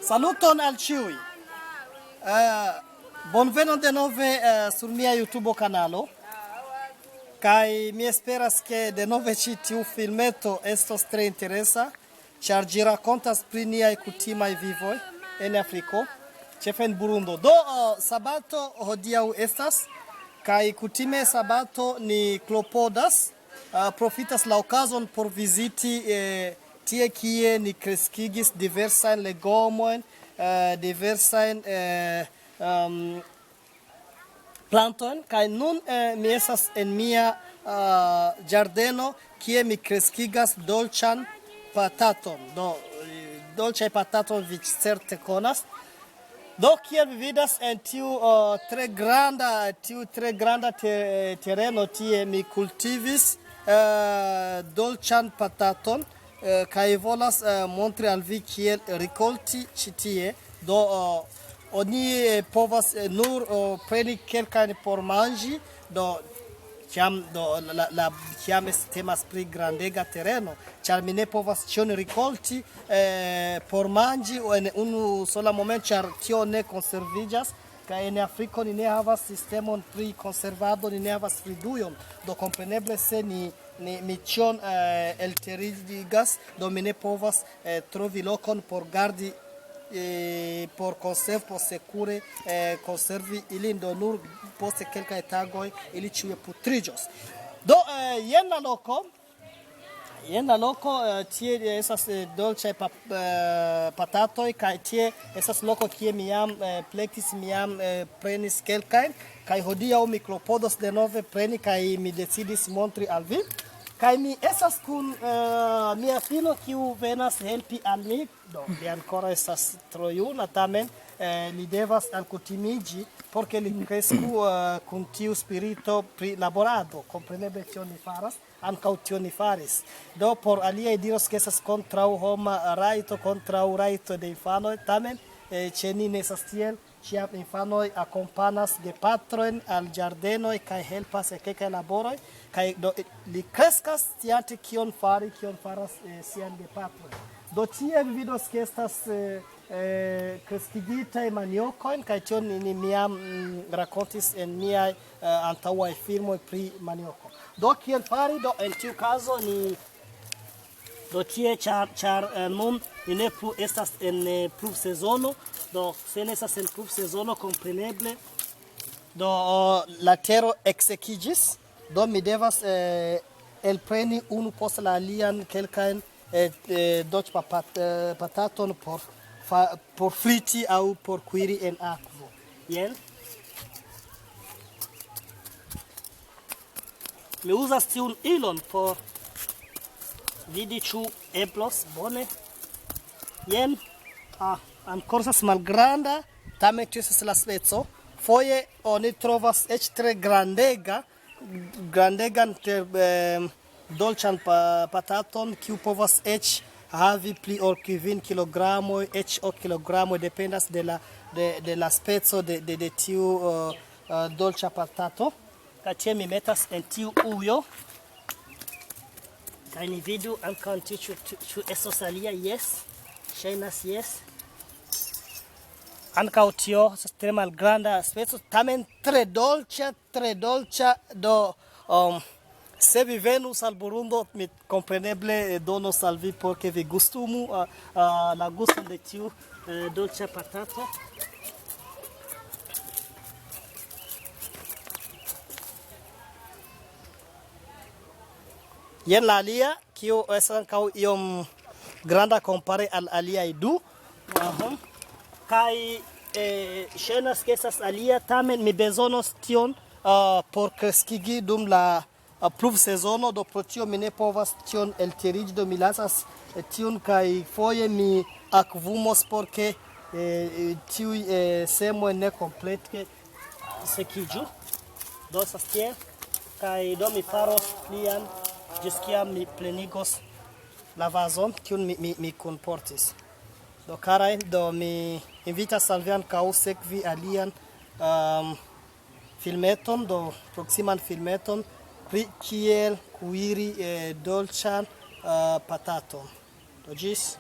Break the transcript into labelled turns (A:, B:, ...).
A: Saluton al ĉiuj. Bonvenon denove sur mia YouTube kanalo. Kaj mi esperas ke denove ĉi tiu filmeto estos tre interesa, ĉar ĝi rakontas pri niaj kutimaj vivoj en Afriko, ĉefe en Burundo. Do sabato hodiaŭ estas, kaj kutime sabato ni klopodas, profitas la okazon por viziti tie kie ni kreskigis diversajn legomojn, diversajn plantojn, kaj nun mi estas en mia ĝardeno kie mi kreskigas dolĉan pataton. Do dolĉaj pataton vi certe konas. Do kiel vi vidas en tiu tre granda tereno tie mi kultivis dolĉan pataton, kaj volas montri al vi kiel rikolti ĉi tie. Do oni povas nur preni kelkajn por manĝi, do kiam temas pri grandega tereno, ĉar mi ne povas ĉion rikolti por manĝi en unu sola momento, ĉar tio ne konserviĝas. Kaj en Afriko ni ne havas sistemon pri konservado, ni ne havas fridujon. Do kompreneble se mi ĉion elterigas, do mi ne povas trovi lokon por gardi, por konservi, por sekure konservi ilin, do nur post kelkaj tagoj ili ĉiuj putriĝos. Do jen la loko. Tie estas dolĉaj patatoj, kaj tie estas loko kie mi jam plektis, mi jam prenis kelkajn, kaj hodiaŭ mi klopodos denove preni, kaj mi decidis montri al vi. Kaj mi estas kun mia filo, kiu venas helpi al mi. Do li ankoraŭ estas tro juna, tamen li devas alkutimiĝi, por ke li kresku kun tiu spirito pri laborado. Kompreneble tion li faras, ankaŭ tion li faris. Do por aliaj diros ke estas kontraŭ homa rajto, kontraŭ rajto de infanoj, tamen ĉe ni ne estas tiel. Ĉiam infanoj akompanas gepatrojn al ĝardenoj kaj helpas en kelkaj laboroj, kaj do li kreskas sciante kion faras sian gepatroj. Do tie vi vidos ke estas kreskigitaj maniokojn, kaj tion mi jam rakontis en miaj antaŭaj filmoj pri manioko. Do kiel fari? Do en tiu kazo ni do tie ĉar nun ni ne plu estas en pluvsezono, do se ne estas en pluvsezono kompreneble, do la tero eksekiĝis, do mi devas elpreni unu post la alian kelkajn dolĉpataton por friti aŭ por kuiri en akvo. Jen. Mi uzas tiun ilon por vidi ĉu eblos bone. Jen, ankoraŭ estas malgranda, tamen tio estas la speco. Foje oni trovas eĉ tre grandegan dolĉan pataton, kiu povas eĉ havi pli ol 5 kilogramoj, eĉ 8 kilogramoj, dependas de la speco de tiu dolĉa patato. Kaj tie mi metas en tiu ujo. Kaj ni vidu ankaŭ ĉu estos alia, jes, ŝajnas jes. Ankaŭ tio estas tre malgranda speco, tamen tre dolĉa, do se vi venus al Burundo, mi kompreneble donos al vi por ke vi gustumu la guston de tiu dolĉa patato. Jen la alia, kiu estas ankaŭ iom granda kompare al aliaj du. Kaj ŝajnas ke estas alia, tamen mi bezonos tion por kreskigi dum la pluvsezono, do pro tio mi ne povas tion eltiriĝi, do mi lasas tiun kaj foje mi akvumos por ke tiuj semoj ne komplete sekiĝu. Do estas tiel, kaj do mi faros plian ĝis kiam mi plenigos la vazon, kiun mi kunportis. Do karaj, do mi invitas al vi ankaŭ sekvi alian filmeton, do proksiman filmeton pri kiel kuiri dolĉan pataton. Do ĝis.